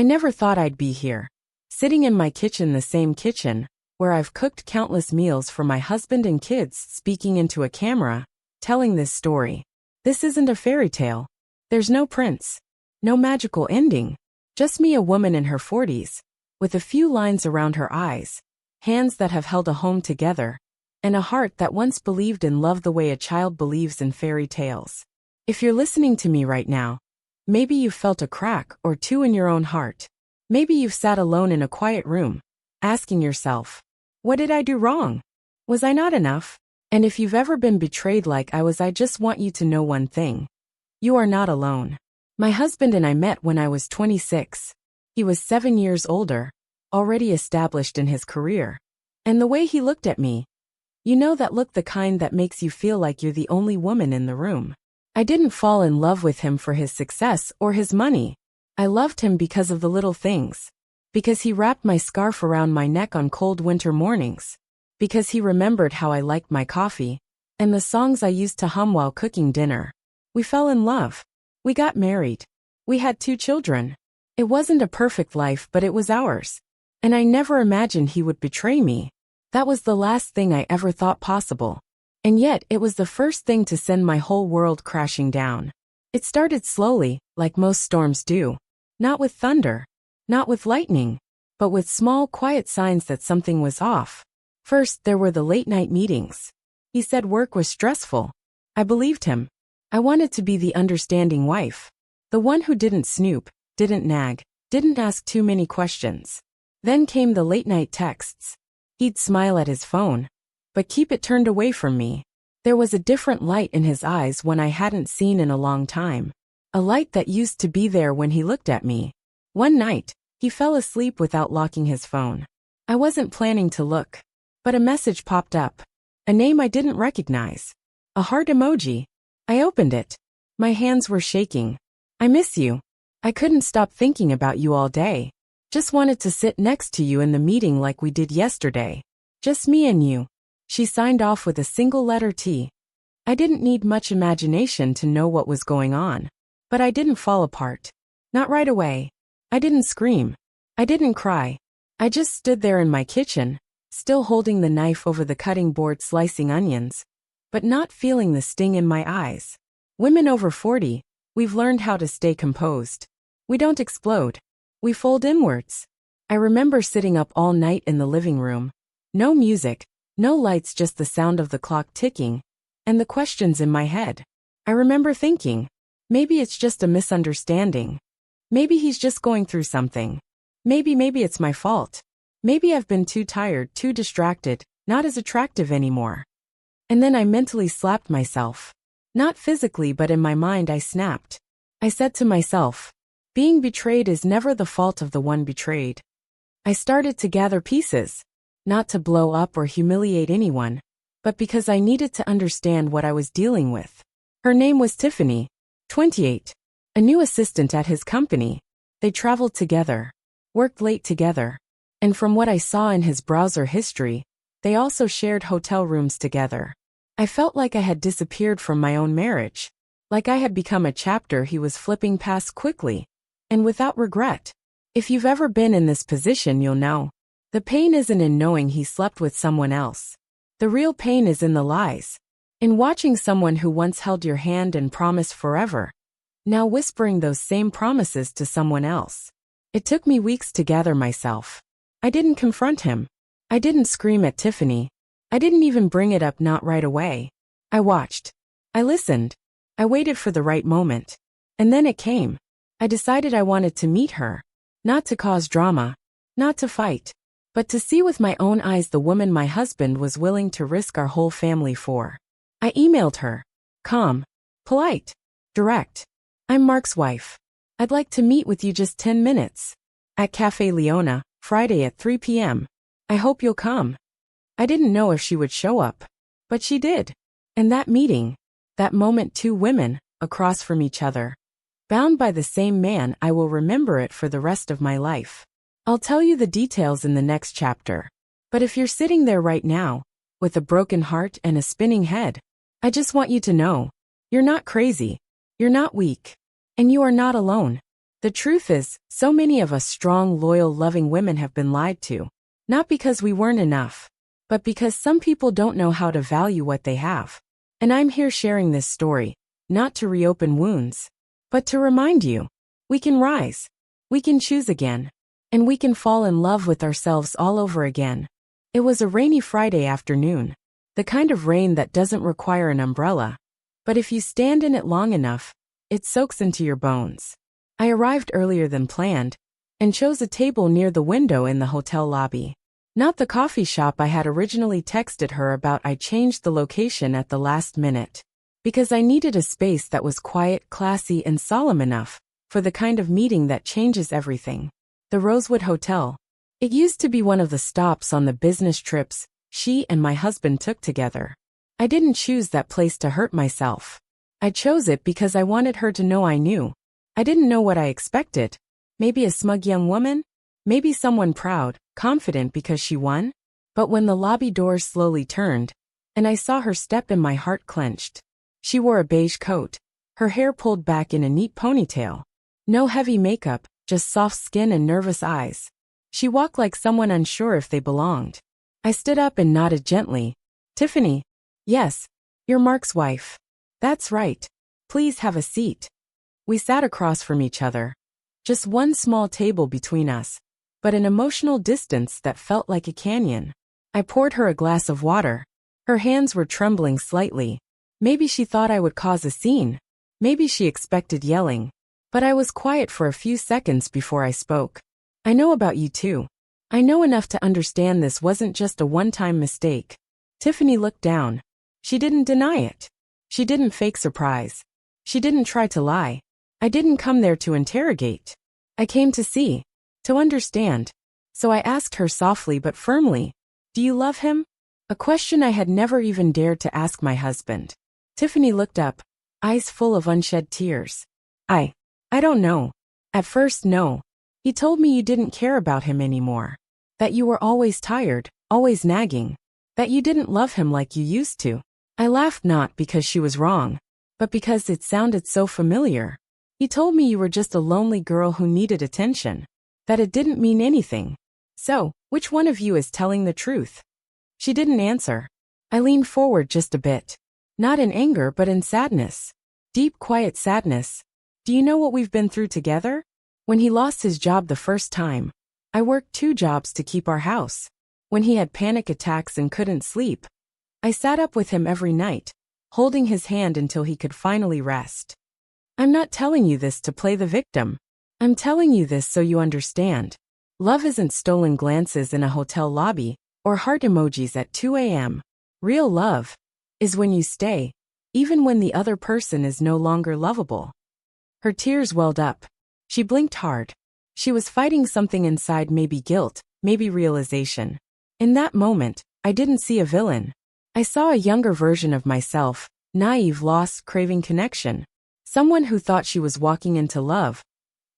I never thought I'd be here, sitting in my kitchen, the same kitchen, where I've cooked countless meals for my husband and kids, speaking into a camera, telling this story. This isn't a fairy tale. There's no prince. No magical ending. Just me, a woman in her 40s, with a few lines around her eyes, hands that have held a home together, and a heart that once believed in love the way a child believes in fairy tales. If you're listening to me right now, maybe you've felt a crack or two in your own heart. Maybe you've sat alone in a quiet room, asking yourself, what did I do wrong? Was I not enough? And if you've ever been betrayed like I was, I just want you to know one thing. You are not alone. My husband and I met when I was 26. He was 7 years older, already established in his career. And the way he looked at me, you know that look, the kind that makes you feel like you're the only woman in the room. I didn't fall in love with him for his success or his money. I loved him because of the little things. Because he wrapped my scarf around my neck on cold winter mornings. Because he remembered how I liked my coffee, and the songs I used to hum while cooking dinner. We fell in love. We got married. We had 2 children. It wasn't a perfect life, but it was ours. And I never imagined he would betray me. That was the last thing I ever thought possible. And yet, it was the first thing to send my whole world crashing down. It started slowly, like most storms do. Not with thunder. Not with lightning. But with small, quiet signs that something was off. First, there were the late-night meetings. He said work was stressful. I believed him. I wanted to be the understanding wife. The one who didn't snoop, didn't nag, didn't ask too many questions. Then came the late-night texts. He'd smile at his phone, but keep it turned away from me. There was a different light in his eyes one I hadn't seen in a long time. A light that used to be there when he looked at me. One night, he fell asleep without locking his phone. I wasn't planning to look, but a message popped up. A name I didn't recognize. A heart emoji. I opened it. My hands were shaking. I miss you. I couldn't stop thinking about you all day. Just wanted to sit next to you in the meeting like we did yesterday. Just me and you. She signed off with a single letter T. I didn't need much imagination to know what was going on. But I didn't fall apart. Not right away. I didn't scream. I didn't cry. I just stood there in my kitchen, still holding the knife over the cutting board slicing onions, but not feeling the sting in my eyes. Women over 40, we've learned how to stay composed. We don't explode. We fold inwards. I remember sitting up all night in the living room. No music, no lights, just the sound of the clock ticking, and the questions in my head. I remember thinking, maybe it's just a misunderstanding. Maybe he's just going through something. Maybe it's my fault. Maybe I've been too tired, too distracted, not as attractive anymore. And then I mentally slapped myself. Not physically, but in my mind I snapped. I said to myself, being betrayed is never the fault of the one betrayed. I started to gather pieces, not to blow up or humiliate anyone, but because I needed to understand what I was dealing with. Her name was Tiffany, 28, a new assistant at his company. They traveled together, worked late together, and from what I saw in his browser history, they also shared hotel rooms together. I felt like I had disappeared from my own marriage, like I had become a chapter he was flipping past quickly, and without regret. If you've ever been in this position, you'll know. The pain isn't in knowing he slept with someone else. The real pain is in the lies. In watching someone who once held your hand and promised forever, now whispering those same promises to someone else. It took me weeks to gather myself. I didn't confront him. I didn't scream at Tiffany. I didn't even bring it up, not right away. I watched. I listened. I waited for the right moment. And then it came. I decided I wanted to meet her. Not to cause drama. Not to fight. But to see with my own eyes the woman my husband was willing to risk our whole family for. I emailed her. Calm. Polite. Direct. I'm Mark's wife. I'd like to meet with you just 10 minutes. At Cafe Leona, Friday at 3 p.m. I hope you'll come. I didn't know if she would show up. But she did. And that meeting, that moment, 2 women, across from each other, bound by the same man, I will remember it for the rest of my life. I'll tell you the details in the next chapter. But if you're sitting there right now, with a broken heart and a spinning head, I just want you to know, you're not crazy. You're not weak. And you are not alone. The truth is, so many of us strong, loyal, loving women have been lied to. Not because we weren't enough, but because some people don't know how to value what they have. And I'm here sharing this story, not to reopen wounds, but to remind you, we can rise, we can choose again, and we can fall in love with ourselves all over again. It was a rainy Friday afternoon, the kind of rain that doesn't require an umbrella, but if you stand in it long enough, it soaks into your bones. I arrived earlier than planned, and chose a table near the window in the hotel lobby. Not the coffee shop I had originally texted her about. I changed the location at the last minute, because I needed a space that was quiet, classy, and solemn enough for the kind of meeting that changes everything. The Rosewood Hotel. It used to be one of the stops on the business trips she and my husband took together. I didn't choose that place to hurt myself. I chose it because I wanted her to know I knew. I didn't know what I expected. Maybe a smug young woman? Maybe someone proud, confident because she won? But when the lobby doors slowly turned, and I saw her step in, my heart clenched. She wore a beige coat, her hair pulled back in a neat ponytail. No heavy makeup, just soft skin and nervous eyes. She walked like someone unsure if they belonged. I stood up and nodded gently. Tiffany. Yes, you're Mark's wife. That's right. Please have a seat. We sat across from each other. Just one small table between us, but an emotional distance that felt like a canyon. I poured her a glass of water. Her hands were trembling slightly. Maybe she thought I would cause a scene. Maybe she expected yelling. But I was quiet for a few seconds before I spoke. I know about you too. I know enough to understand this wasn't just a one-time mistake. Tiffany looked down. She didn't deny it. She didn't fake surprise. She didn't try to lie. I didn't come there to interrogate. I came to see, to understand. So I asked her softly but firmly, do you love him? A question I had never even dared to ask my husband. Tiffany looked up, eyes full of unshed tears. I don't know. At first, no. He told me you didn't care about him anymore. That you were always tired, always nagging. That you didn't love him like you used to. I laughed, not because she was wrong, but because it sounded so familiar. He told me you were just a lonely girl who needed attention. That it didn't mean anything. So, which one of you is telling the truth? She didn't answer. I leaned forward just a bit. Not in anger but in sadness. Deep, quiet sadness. Do you know what we've been through together? When he lost his job the first time, I worked 2 jobs to keep our house. When he had panic attacks and couldn't sleep, I sat up with him every night, holding his hand until he could finally rest. I'm not telling you this to play the victim. I'm telling you this so you understand. Love isn't stolen glances in a hotel lobby or heart emojis at 2 a.m. Real love is when you stay, even when the other person is no longer lovable. Her tears welled up. She blinked hard. She was fighting something inside, maybe guilt, maybe realization. In that moment, I didn't see a villain. I saw a younger version of myself, naive, lost, craving connection. Someone who thought she was walking into love,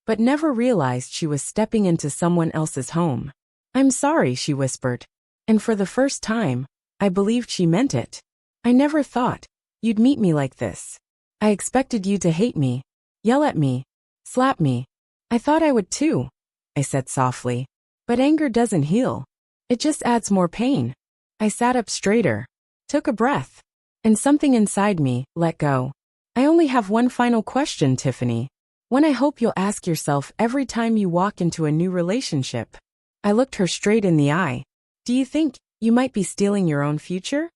but never realized she was stepping into someone else's home. I'm sorry, she whispered. And for the first time, I believed she meant it. I never thought you'd meet me like this. I expected you to hate me, yell at me, slap me. I thought I would too, I said softly. But anger doesn't heal. It just adds more pain. I sat up straighter, took a breath, and something inside me let go. I only have one final question, Tiffany. One I hope you'll ask yourself every time you walk into a new relationship. I looked her straight in the eye. Do you think you might be stealing your own future?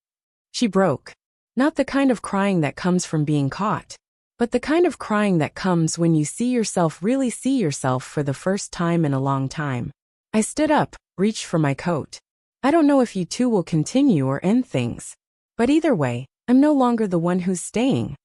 She broke. Not the kind of crying that comes from being caught, but the kind of crying that comes when you really see yourself for the first time in a long time. I stood up, reached for my coat. I don't know if you two will continue or end things, but either way, I'm no longer the one who's staying.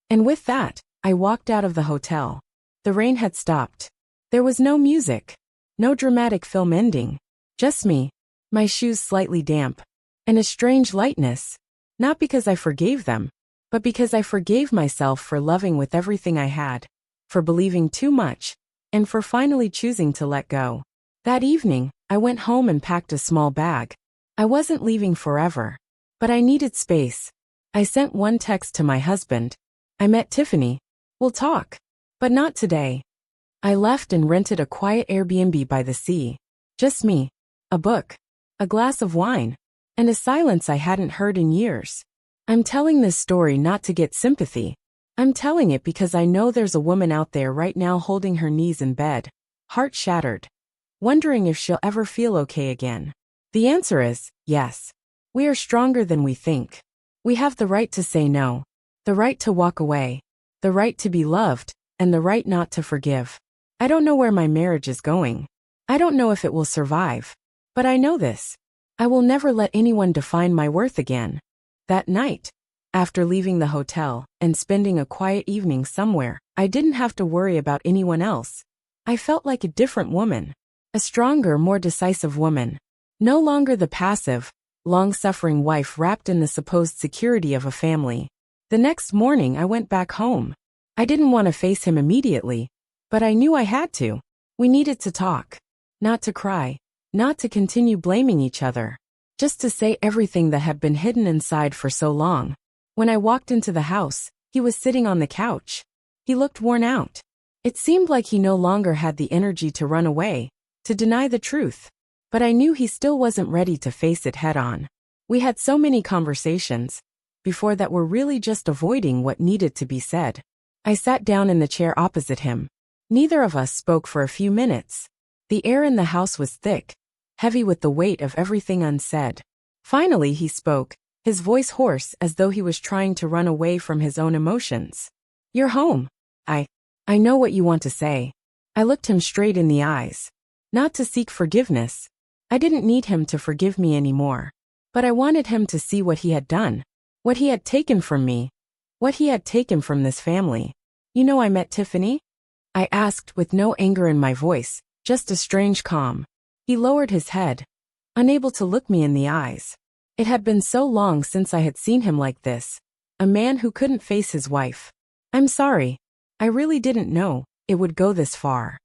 And with that, I walked out of the hotel. The rain had stopped. There was no music, no dramatic film ending, just me, my shoes slightly damp, and a strange lightness. Not because I forgave them, but because I forgave myself for loving with everything I had, for believing too much, and for finally choosing to let go. That evening, I went home and packed a small bag. I wasn't leaving forever, but I needed space. I sent one text to my husband. I met Tiffany. We'll talk, but not today. I left and rented a quiet Airbnb by the sea. Just me, a book, a glass of wine, and a silence I hadn't heard in years. I'm telling this story not to get sympathy. I'm telling it because I know there's a woman out there right now holding her knees in bed, heart shattered, wondering if she'll ever feel okay again. The answer is yes. We are stronger than we think. We have the right to say no, the right to walk away, the right to be loved, and the right not to forgive. I don't know where my marriage is going. I don't know if it will survive. But I know this. I will never let anyone define my worth again. That night, after leaving the hotel and spending a quiet evening somewhere, I didn't have to worry about anyone else. I felt like a different woman. A stronger, more decisive woman. No longer the passive, long-suffering wife wrapped in the supposed security of a family. The next morning I went back home. I didn't want to face him immediately, but I knew I had to. We needed to talk. Not to cry. Not to continue blaming each other. Just to say everything that had been hidden inside for so long. When I walked into the house, he was sitting on the couch. He looked worn out. It seemed like he no longer had the energy to run away, to deny the truth. But I knew he still wasn't ready to face it head on. We had so many conversations before that were really just avoiding what needed to be said. I sat down in the chair opposite him. Neither of us spoke for a few minutes. The air in the house was thick, heavy with the weight of everything unsaid. Finally he spoke, his voice hoarse as though he was trying to run away from his own emotions. "You're home. I know what you want to say." I looked him straight in the eyes. Not to seek forgiveness. I didn't need him to forgive me anymore. But I wanted him to see what he had done. What he had taken from me. What he had taken from this family. "You know I met Tiffany?" I asked with no anger in my voice, just a strange calm. He lowered his head, unable to look me in the eyes. It had been so long since I had seen him like this. A man who couldn't face his wife. "I'm sorry. I really didn't know it would go this far."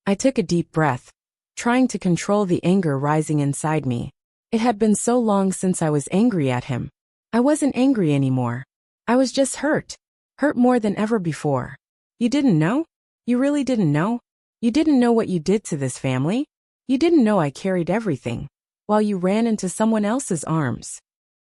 I took a deep breath, trying to control the anger rising inside me. It had been so long since I was angry at him. I wasn't angry anymore. I was just hurt. Hurt more than ever before. "You didn't know? You really didn't know? You didn't know what you did to this family? You didn't know I carried everything, while you ran into someone else's arms."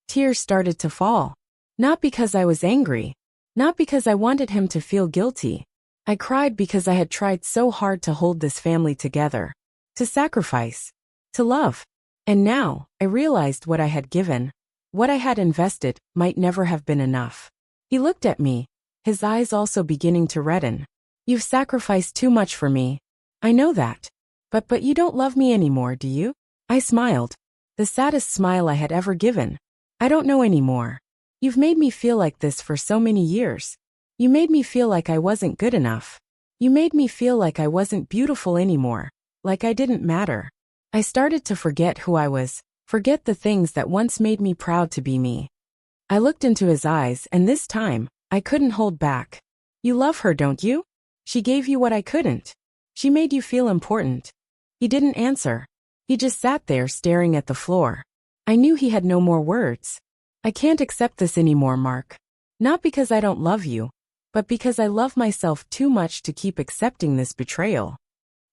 Tears started to fall. Not because I was angry. Not because I wanted him to feel guilty. I cried because I had tried so hard to hold this family together. To sacrifice. To love. And now, I realized what I had given, what I had invested, might never have been enough. He looked at me, his eyes also beginning to redden. "You've sacrificed too much for me. I know that. But you don't love me anymore, do you?" I smiled. The saddest smile I had ever given. "I don't know anymore. You've made me feel like this for so many years. You made me feel like I wasn't good enough. You made me feel like I wasn't beautiful anymore, like I didn't matter." I started to forget who I was, forget the things that once made me proud to be me. I looked into his eyes and this time, I couldn't hold back. "You love her, don't you? She gave you what I couldn't. She made you feel important." He didn't answer. He just sat there staring at the floor. I knew he had no more words. "I can't accept this anymore, Mark. Not because I don't love you, but because I love myself too much to keep accepting this betrayal."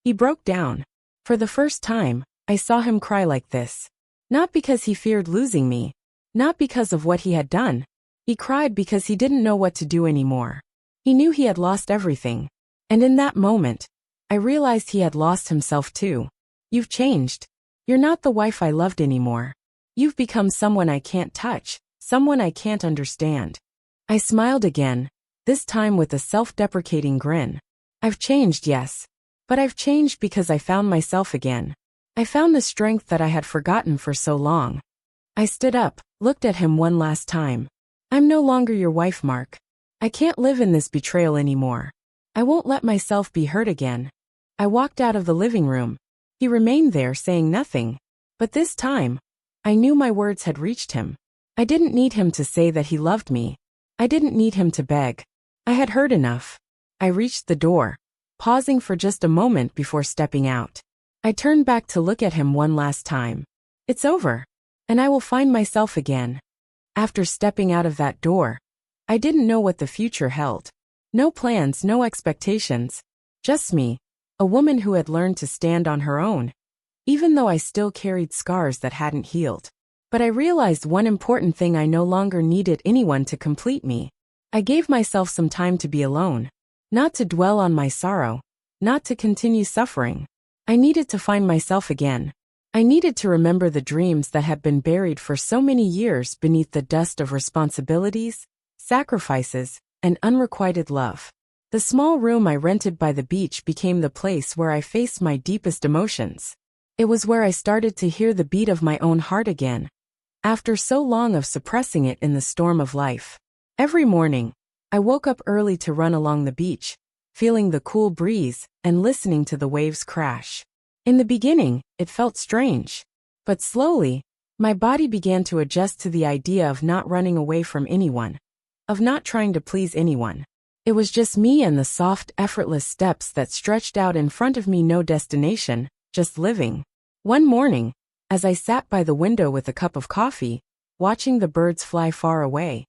He broke down. For the first time, I saw him cry like this. Not because he feared losing me. Not because of what he had done. He cried because he didn't know what to do anymore. He knew he had lost everything. And in that moment, I realized he had lost himself too. "You've changed. You're not the wife I loved anymore. You've become someone I can't touch, someone I can't understand." I smiled again, this time with a self-deprecating grin. "I've changed, yes. But I've changed because I found myself again. I found the strength that I had forgotten for so long." I stood up, looked at him one last time. "I'm no longer your wife, Mark. I can't live in this betrayal anymore. I won't let myself be hurt again." I walked out of the living room. He remained there saying nothing. But this time, I knew my words had reached him. I didn't need him to say that he loved me. I didn't need him to beg. I had heard enough. I reached the door, pausing for just a moment before stepping out. I turned back to look at him one last time. It's over, and I will find myself again. After stepping out of that door, I didn't know what the future held. No plans, no expectations. Just me, a woman who had learned to stand on her own, even though I still carried scars that hadn't healed. But I realized one important thing: I no longer needed anyone to complete me. I gave myself some time to be alone, not to dwell on my sorrow, not to continue suffering. I needed to find myself again. I needed to remember the dreams that had been buried for so many years beneath the dust of responsibilities, sacrifices, and unrequited love. The small room I rented by the beach became the place where I faced my deepest emotions. It was where I started to hear the beat of my own heart again, after so long of suppressing it in the storm of life. Every morning, I woke up early to run along the beach, feeling the cool breeze and listening to the waves crash. In the beginning, it felt strange, but slowly, my body began to adjust to the idea of not running away from anyone, of not trying to please anyone. It was just me and the soft, effortless steps that stretched out in front of me, no destination, just living. One morning, as I sat by the window with a cup of coffee, watching the birds fly far away,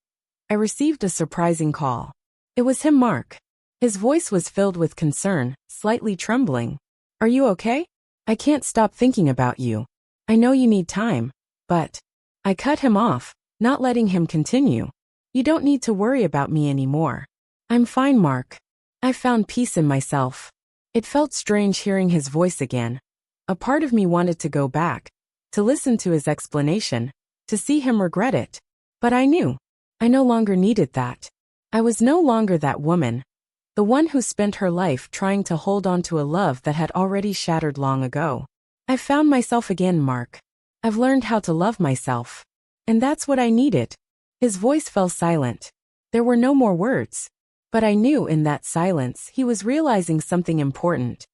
I received a surprising call. It was him, Mark. His voice was filled with concern, slightly trembling. "Are you okay? I can't stop thinking about you. I know you need time, but..." I cut him off, not letting him continue. "You don't need to worry about me anymore. I'm fine, Mark. I found peace in myself." It felt strange hearing his voice again. A part of me wanted to go back, to listen to his explanation, to see him regret it. But I knew I no longer needed that. I was no longer that woman, the one who spent her life trying to hold on to a love that had already shattered long ago. "I've found myself again, Mark. I've learned how to love myself. And that's what I needed." His voice fell silent. There were no more words. But I knew in that silence he was realizing something important,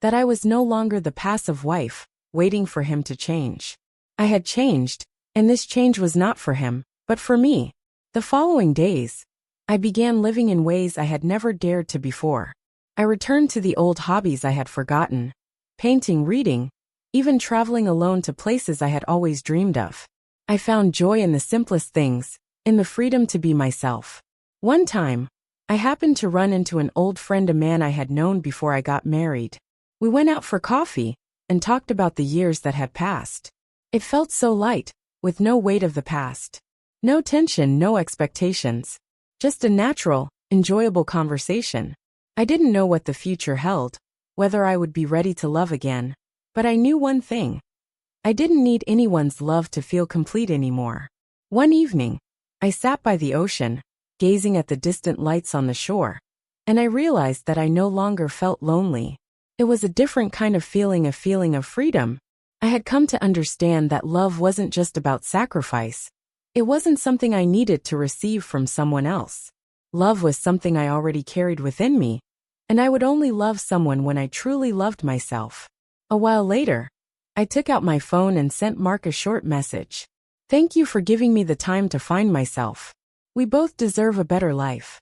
that I was no longer the passive wife, waiting for him to change. I had changed, and this change was not for him, but for me. The following days, I began living in ways I had never dared to before. I returned to the old hobbies I had forgotten: painting, reading, even traveling alone to places I had always dreamed of. I found joy in the simplest things, in the freedom to be myself. One time, I happened to run into an old friend, a man I had known before I got married. We went out for coffee and talked about the years that had passed. It felt so light, with no weight of the past. No tension, no expectations. Just a natural, enjoyable conversation. I didn't know what the future held, whether I would be ready to love again. But I knew one thing. I didn't need anyone's love to feel complete anymore. One evening, I sat by the ocean, gazing at the distant lights on the shore, and I realized that I no longer felt lonely. It was a different kind of feeling, a feeling of freedom. I had come to understand that love wasn't just about sacrifice. It wasn't something I needed to receive from someone else. Love was something I already carried within me, and I would only love someone when I truly loved myself. A while later, I took out my phone and sent Mark a short message. "Thank you for giving me the time to find myself. We both deserve a better life."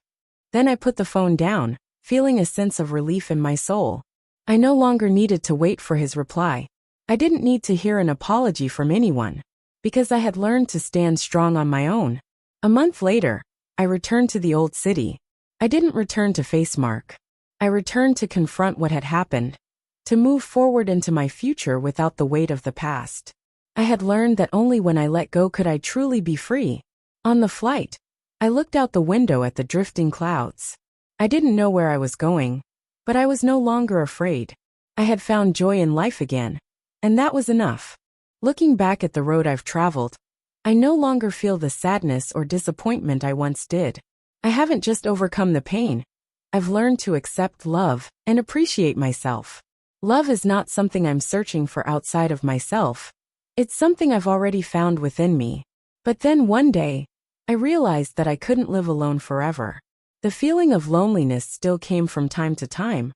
Then I put the phone down, feeling a sense of relief in my soul. I no longer needed to wait for his reply. I didn't need to hear an apology from anyone, because I had learned to stand strong on my own. A month later, I returned to the old city. I didn't return to face Mark. I returned to confront what had happened, to move forward into my future without the weight of the past. I had learned that only when I let go could I truly be free. On the flight, I looked out the window at the drifting clouds. I didn't know where I was going, but I was no longer afraid. I had found joy in life again, and that was enough. Looking back at the road I've traveled, I no longer feel the sadness or disappointment I once did. I haven't just overcome the pain. I've learned to accept love and appreciate myself. Love is not something I'm searching for outside of myself. It's something I've already found within me. But then one day, I realized that I couldn't live alone forever. The feeling of loneliness still came from time to time.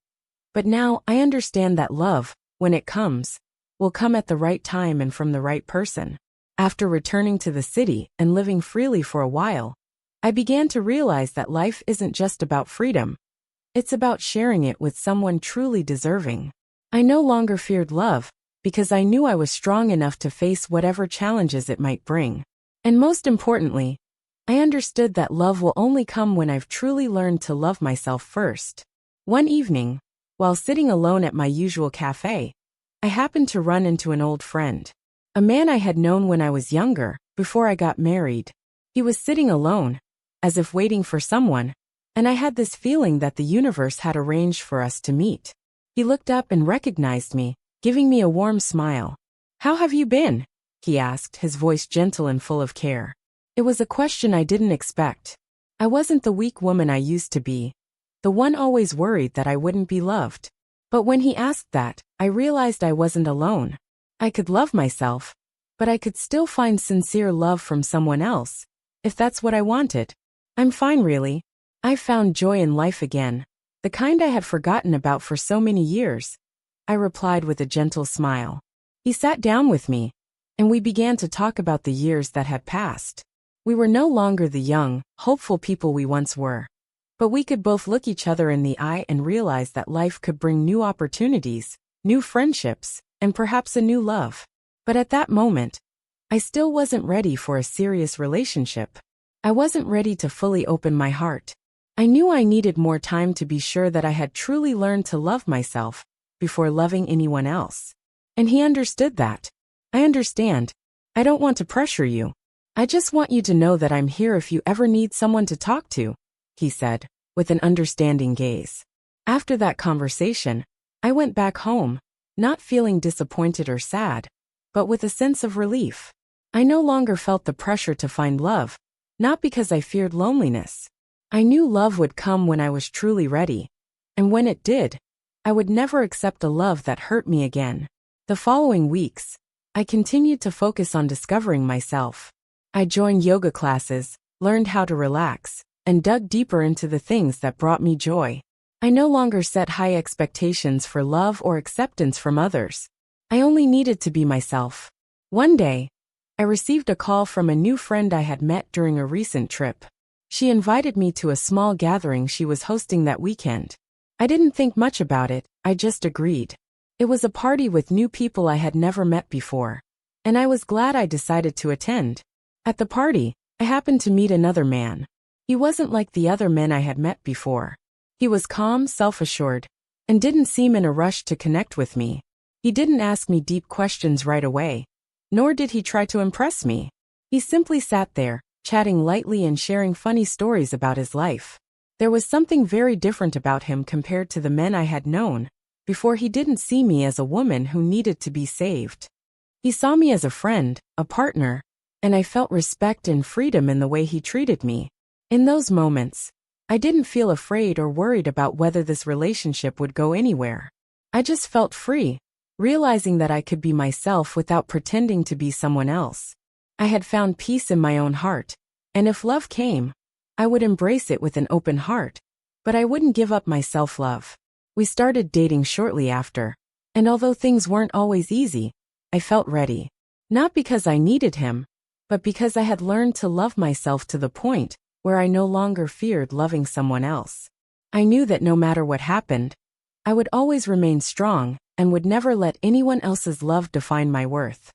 But now I understand that love, when it comes, will come at the right time and from the right person. After returning to the city and living freely for a while, I began to realize that life isn't just about freedom. It's about sharing it with someone truly deserving. I no longer feared love, because I knew I was strong enough to face whatever challenges it might bring. And most importantly, I understood that love will only come when I've truly learned to love myself first. One evening, While sitting alone at my usual cafe, I happened to run into an old friend. A man I had known when I was younger, before I got married. He was sitting alone, as if waiting for someone, and I had this feeling that the universe had arranged for us to meet. He looked up and recognized me, giving me a warm smile. "How have you been?" he asked, his voice gentle and full of care. It was a question I didn't expect. I wasn't the weak woman I used to be, the one always worried that I wouldn't be loved. But when he asked that, I realized I wasn't alone. I could love myself, but I could still find sincere love from someone else, if that's what I wanted. "I'm fine, really. I found joy in life again, the kind I had forgotten about for so many years," I replied with a gentle smile. He sat down with me, and we began to talk about the years that had passed. We were no longer the young, hopeful people we once were. But we could both look each other in the eye and realize that life could bring new opportunities, new friendships, and perhaps a new love. But at that moment, I still wasn't ready for a serious relationship. I wasn't ready to fully open my heart. I knew I needed more time to be sure that I had truly learned to love myself before loving anyone else. And he understood that. "I understand. I don't want to pressure you. I just want you to know that I'm here if you ever need someone to talk to," he said, with an understanding gaze. After that conversation, I went back home, not feeling disappointed or sad, but with a sense of relief. I no longer felt the pressure to find love, not because I feared loneliness. I knew love would come when I was truly ready, and when it did, I would never accept a love that hurt me again. The following weeks, I continued to focus on discovering myself. I joined yoga classes, learned how to relax, and dug deeper into the things that brought me joy. I no longer set high expectations for love or acceptance from others. I only needed to be myself. One day, I received a call from a new friend I had met during a recent trip. She invited me to a small gathering she was hosting that weekend. I didn't think much about it, I just agreed. It was a party with new people I had never met before, and I was glad I decided to attend. At the party, I happened to meet another man. He wasn't like the other men I had met before. He was calm, self-assured, and didn't seem in a rush to connect with me. He didn't ask me deep questions right away, nor did he try to impress me. He simply sat there, chatting lightly and sharing funny stories about his life. There was something very different about him compared to the men I had known before. He didn't see me as a woman who needed to be saved. He saw me as a friend, a partner, and I felt respect and freedom in the way he treated me. In those moments, I didn't feel afraid or worried about whether this relationship would go anywhere. I just felt free, realizing that I could be myself without pretending to be someone else. I had found peace in my own heart, and if love came, I would embrace it with an open heart, but I wouldn't give up my self-love. We started dating shortly after, and although things weren't always easy, I felt ready. Not because I needed him, but because I had learned to love myself to the point where I no longer feared loving someone else. I knew that no matter what happened, I would always remain strong and would never let anyone else's love define my worth.